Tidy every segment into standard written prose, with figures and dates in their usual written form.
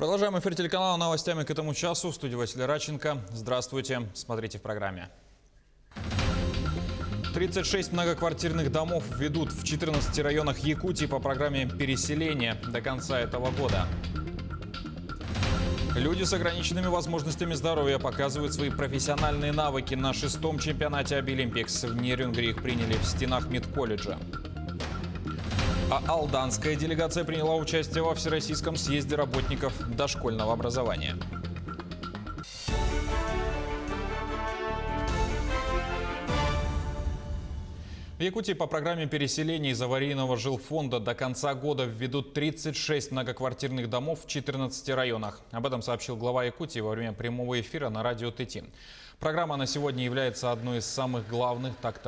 Продолжаем эфир телеканала новостями к этому часу. В студии Василий Радченко. Здравствуйте. Смотрите в программе. 36 многоквартирных домов введут в 14 районах Якутии по программе переселения до конца этого года. Люди с ограниченными возможностями здоровья показывают свои профессиональные навыки на 6-м чемпионате Обилимпикс. В Нерюнгри их приняли в стенах медколледжа. А алданская делегация приняла участие во Всероссийском съезде работников дошкольного образования. В Якутии по программе переселения из аварийного жилфонда до конца года введут 36 многоквартирных домов в 14 районах. Об этом сообщил глава Якутии во время прямого эфира на радио ТТ. Программа на сегодня является одной из самых главных, так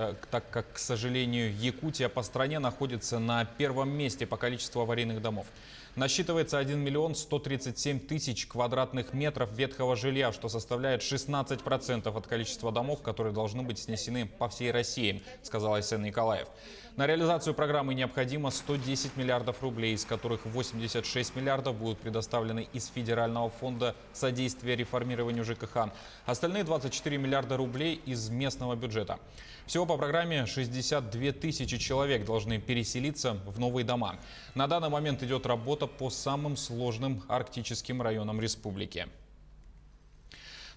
как, к сожалению, Якутия по стране находится на первом месте по количеству аварийных домов. Насчитывается 1 миллион 137 тысяч квадратных метров ветхого жилья, что составляет 16% от количества домов, которые должны быть снесены по всей России, сказал Айсен Николаев. На реализацию программы необходимо 110 миллиардов рублей, из которых 86 миллиардов будут предоставлены из Федерального фонда содействия реформированию ЖКХ. Остальные 24 миллиарда рублей из местного бюджета. Всего по программе 62 тысячи человек должны переселиться в новые дома. На данный момент идет работа по самым сложным арктическим районам республики.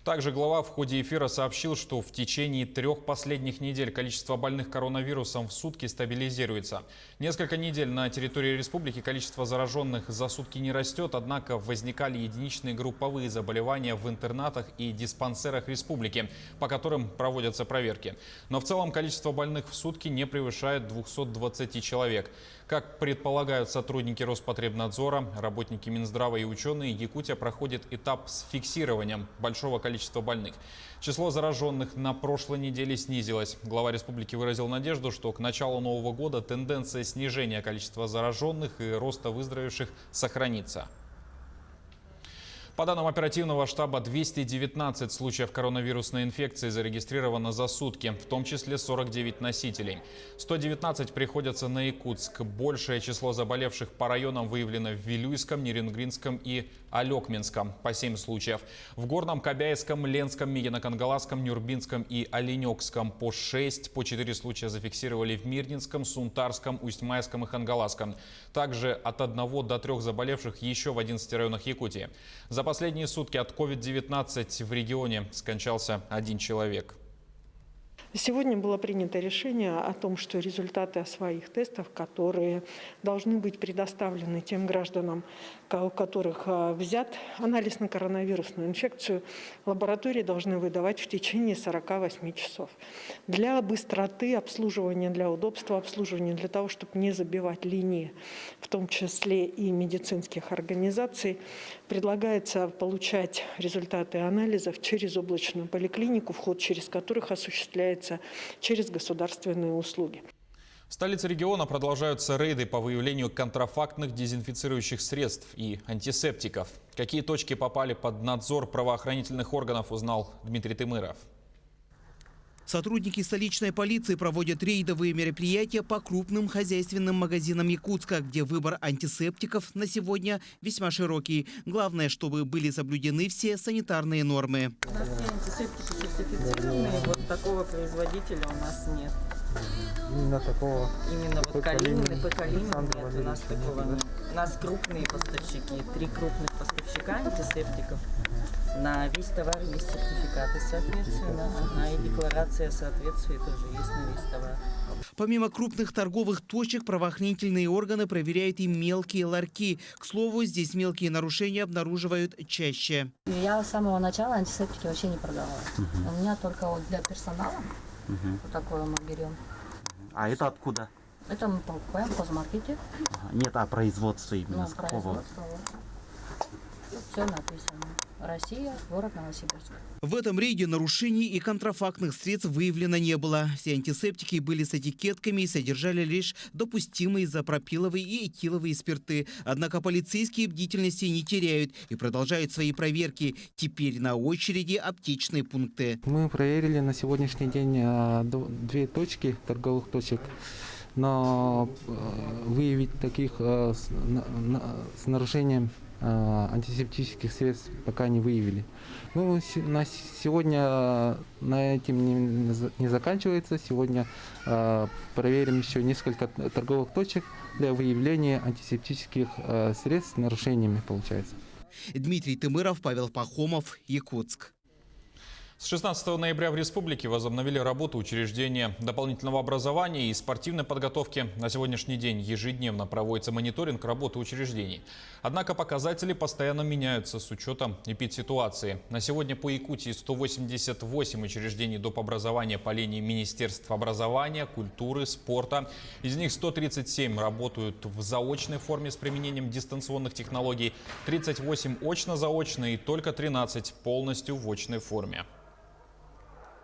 Также глава в ходе эфира сообщил, что в течение 3 последних недель количество больных коронавирусом в сутки стабилизируется. Несколько недель на территории республики количество зараженных за сутки не растет, однако возникали единичные групповые заболевания в интернатах и диспансерах республики, по которым проводятся проверки. Но в целом количество больных в сутки не превышает 220 человек. Как предполагают сотрудники Роспотребнадзора, работники Минздрава и ученые, Якутия проходит этап с фиксированием большого количества больных. Число зараженных на прошлой неделе снизилось. Глава республики выразил надежду, что к началу Нового года тенденция снижения количества зараженных и роста выздоровевших сохранится. По данным оперативного штаба, 219 случаев коронавирусной инфекции зарегистрировано за сутки, в том числе 49 носителей. 119 приходятся на Якутск. Большее число заболевших по районам выявлено в Вилюйском, Нерюнгринском и Алекминском по 7 случаев. В Горном, Кобяйском, Ленском, Мигино-Кангаласском, Нюрбинском и Оленёкском по 6. По 4 случая зафиксировали в Мирнинском, Сунтарском, Усть-Майском и Хангаласском. Также от 1 до 3 заболевших еще в 11 районах Якутии. За последние сутки от COVID-19 в регионе скончался 1 человек. Сегодня было принято решение о том, что результаты своих тестов, которые должны быть предоставлены тем гражданам, у которых взят анализ на коронавирусную инфекцию, лаборатории должны выдавать в течение 48 часов. Для быстроты обслуживания, для удобства обслуживания, для того, чтобы не забивать линии, в том числе и медицинских организаций, предлагается получать результаты анализов через облачную поликлинику, вход через которых осуществляется через государственные услуги. В столице региона продолжаются рейды по выявлению контрафактных дезинфицирующих средств и антисептиков. Какие точки попали под надзор правоохранительных органов, узнал Дмитрий Тымыров. Сотрудники столичной полиции проводят рейдовые мероприятия по крупным хозяйственным магазинам Якутска, где выбор антисептиков на сегодня весьма широкий. Главное, чтобы были соблюдены все санитарные нормы. У нас все антисептики сертифицированные, вот такого производителя у нас нет. Именно такого? Именно вот Калинин и Покалинин нет, у нас такого нет. У нас крупные поставщики, 3 крупных поставщика антисептиков. На весь товар есть сертификаты, соответственно, и декларация соответствия тоже есть на весь товар. Помимо крупных торговых точек, правоохранительные органы проверяют и мелкие ларьки. К слову, здесь мелкие нарушения обнаруживают чаще. Я с самого начала антисептики вообще не продавала. У меня только вот для персонала вот такое мы берем. А это откуда? Это мы покупаем в хозмаркете. Нет, а производство именно с какого? Все написано. Россия, город Новосибирск. В этом рейде нарушений и контрафактных средств выявлено не было. Все антисептики были с этикетками и содержали лишь допустимые изопропиловые и этиловые спирты. Однако полицейские бдительности не теряют и продолжают свои проверки. Теперь на очереди аптечные пункты. Мы проверили на сегодняшний день 2 точки, торговых точек. Но выявить таких с нарушением антисептических средств пока не выявили. Ну, на сегодня на этим не заканчивается. Сегодня проверим еще несколько торговых точек для выявления антисептических средств с нарушениями, получается. Дмитрий Тымыров, Павел Пахомов, Якутск. С 16 ноября в республике возобновили работу учреждения дополнительного образования и спортивной подготовки. На сегодняшний день ежедневно проводится мониторинг работы учреждений. Однако показатели постоянно меняются с учетом эпидситуации. На сегодня по Якутии 188 учреждений доп. Образования по линии Министерства образования, культуры, спорта. Из них 137 работают в заочной форме с применением дистанционных технологий, 38 очно-заочно и только 13 полностью в очной форме.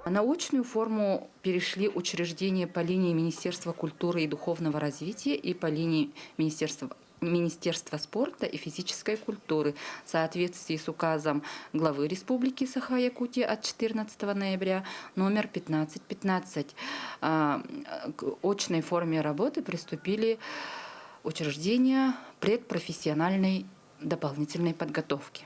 На очную форму перешли учреждения по линии Министерства культуры и духовного развития и по линии Министерства спорта и физической культуры в соответствии с указом главы Республики Саха-Якутия от 14 ноября номер 1515. К очной форме работы приступили учреждения предпрофессиональной дополнительной подготовки.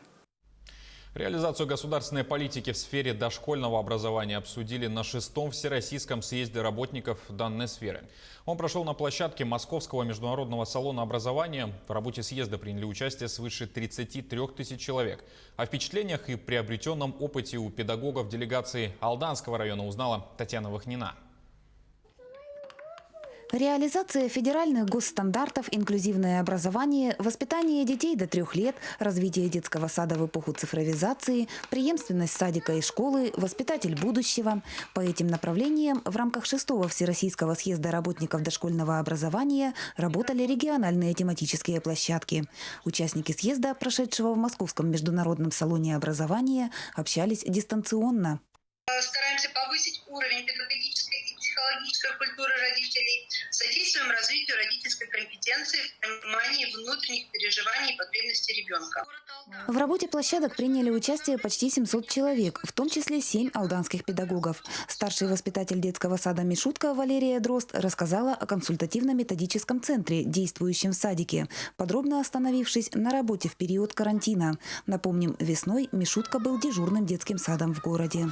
Реализацию государственной политики в сфере дошкольного образования обсудили на 6-м Всероссийском съезде работников данной сферы. Он прошел на площадке Московского международного салона образования. В работе съезда приняли участие свыше 33 тысяч человек. О впечатлениях и приобретенном опыте у педагогов делегации Алданского района узнала Татьяна Вахнина. Реализация федеральных госстандартов, инклюзивное образование, воспитание детей до 3 лет, развитие детского сада в эпоху цифровизации, преемственность садика и школы, воспитатель будущего. По этим направлениям в рамках 6-го Всероссийского съезда работников дошкольного образования работали региональные тематические площадки. Участники съезда, прошедшего в Московском международном салоне образования, общались дистанционно. Стараемся повысить уровень педагогической и психологической культуры родителей, содействуем развитию родительской компетенции в понимании внутренних переживаний и потребностей ребенка. В работе площадок приняли участие почти 700 человек, в том числе 7 алданских педагогов. Старший воспитатель детского сада «Мишутка» Валерия Дрозд рассказала о консультативно-методическом центре, действующем в садике, подробно остановившись на работе в период карантина. Напомним, весной «Мишутка» был дежурным детским садом в городе.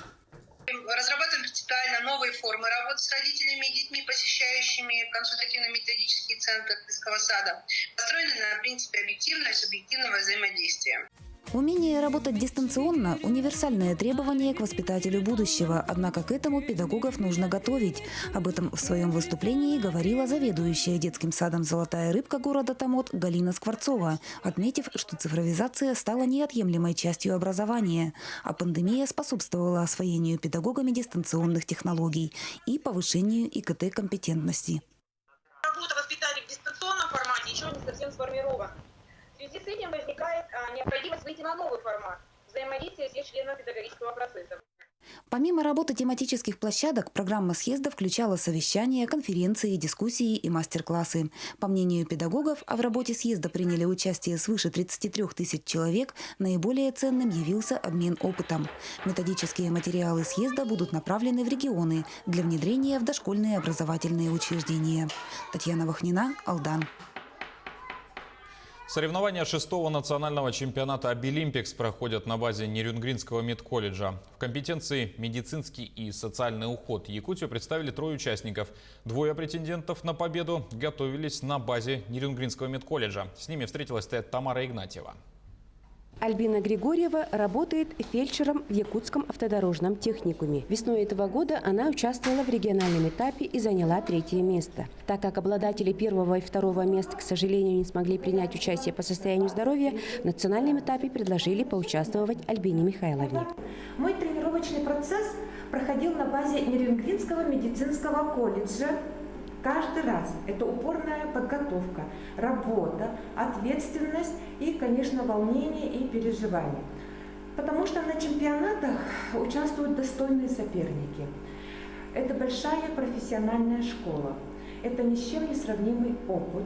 Разрабатываем принципиально новые формы работы с родителями и детьми, посещающими консультативно-методический центр детского сада, построенный на принципе объективного и субъективного взаимодействия. Умение работать дистанционно – универсальное требование к воспитателю будущего, однако к этому педагогов нужно готовить. Об этом в своем выступлении говорила заведующая детским садом «Золотая рыбка» города Томот Галина Скворцова, отметив, что цифровизация стала неотъемлемой частью образования, а пандемия способствовала освоению педагогами дистанционных технологий и повышению ИКТ-компетентности. Работа воспитателей в дистанционном формате еще не совсем сформирована. В связи с этим возникает необходимость выйти на новый формат взаимодействия всех членов педагогического процесса. Помимо работы тематических площадок, программа съезда включала совещания, конференции, дискуссии и мастер-классы. По мнению педагогов, в работе съезда приняли участие свыше 33 тысяч человек, наиболее ценным явился обмен опытом. Методические материалы съезда будут направлены в регионы для внедрения в дошкольные образовательные учреждения. Татьяна Вахнина, Алдан. Соревнования 6-го национального чемпионата «Обилимпикс» проходят на базе Нерюнгринского медколледжа. В компетенции медицинский и социальный уход Якутию представили 3 участников. 2 претендентов на победу готовились на базе Нерюнгринского медколледжа. С ними встретилась Тамара Игнатьева. Альбина Григорьева работает фельдшером в Якутском автодорожном техникуме. Весной этого года она участвовала в региональном этапе и заняла 3-е место. Так как обладатели 1-го и 2-го мест, к сожалению, не смогли принять участие по состоянию здоровья, в национальном этапе предложили поучаствовать Альбине Михайловне. Мой тренировочный процесс проходил на базе Нерюнгринского медицинского колледжа. Каждый раз это упорная подготовка, работа, ответственность и, конечно, волнение и переживание. Потому что на чемпионатах участвуют достойные соперники. Это большая профессиональная школа. Это ни с чем не сравнимый опыт,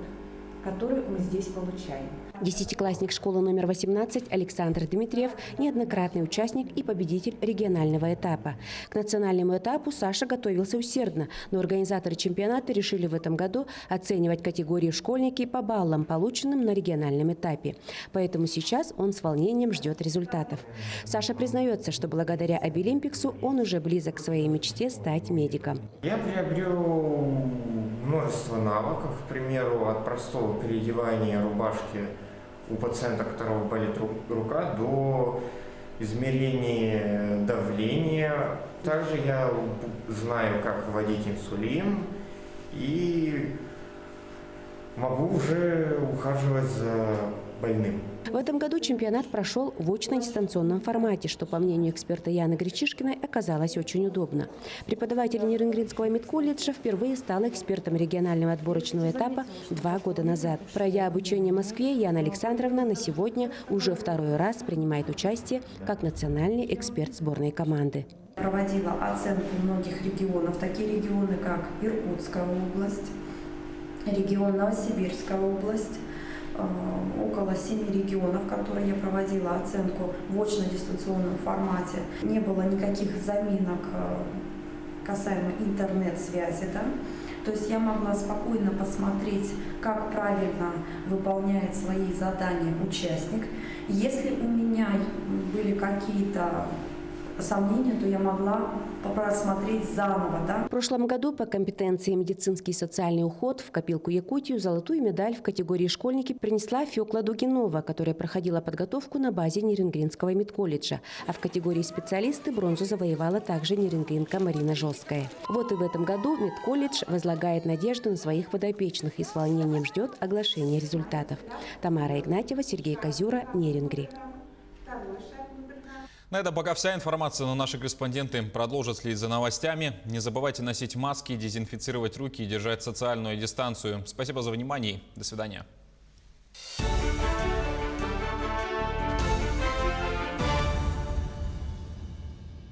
который мы здесь получаем. Десятиклассник школы номер 18 Александр Дмитриев – неоднократный участник и победитель регионального этапа. К национальному этапу Саша готовился усердно, но организаторы чемпионата решили в этом году оценивать категории школьники по баллам, полученным на региональном этапе. Поэтому сейчас он с волнением ждет результатов. Саша признается, что благодаря Обилимпиксу он уже близок к своей мечте стать медиком. Я приобрел множество навыков, к примеру, от простого переодевания рубашки у пациента, у которого болит рука, до измерения давления. Также я знаю, как вводить инсулин и могу уже ухаживать за больным. В этом году чемпионат прошел в очно-дистанционном формате, что, по мнению эксперта Яны Гречишкиной, оказалось очень удобно. Преподаватель Нерюнгринского медколледжа впервые стала экспертом регионального отборочного этапа 2 года назад. Пройдя обучение в Москве, Яна Александровна на сегодня уже второй раз принимает участие как национальный эксперт сборной команды. Проводила оценку многих регионов, такие регионы, как Иркутская область, регион Новосибирская область, около 7 регионов, которые я проводила оценку в очно-дистанционном формате. Не было никаких заминок касаемо интернет-связи. Да? То есть я могла спокойно посмотреть, как правильно выполняет свои задания участник. Если у меня были какие-то сомнения, то я могла просмотреть заново. Да? В прошлом году по компетенции медицинский и социальный уход в копилку Якутию золотую медаль в категории школьники принесла Фёкла Дугинова, которая проходила подготовку на базе Нерюнгринского медколледжа. А в категории специалисты бронзу завоевала также нерюнгринка Марина Жесткая. Вот и в этом году медколледж возлагает надежду на своих подопечных и с волнением ждет оглашения результатов. Тамара Игнатьева, Сергей Козюра, Нерюнгри. На этом пока вся информация, но наши корреспонденты продолжат следить за новостями. Не забывайте носить маски, дезинфицировать руки и держать социальную дистанцию. Спасибо за внимание. До свидания.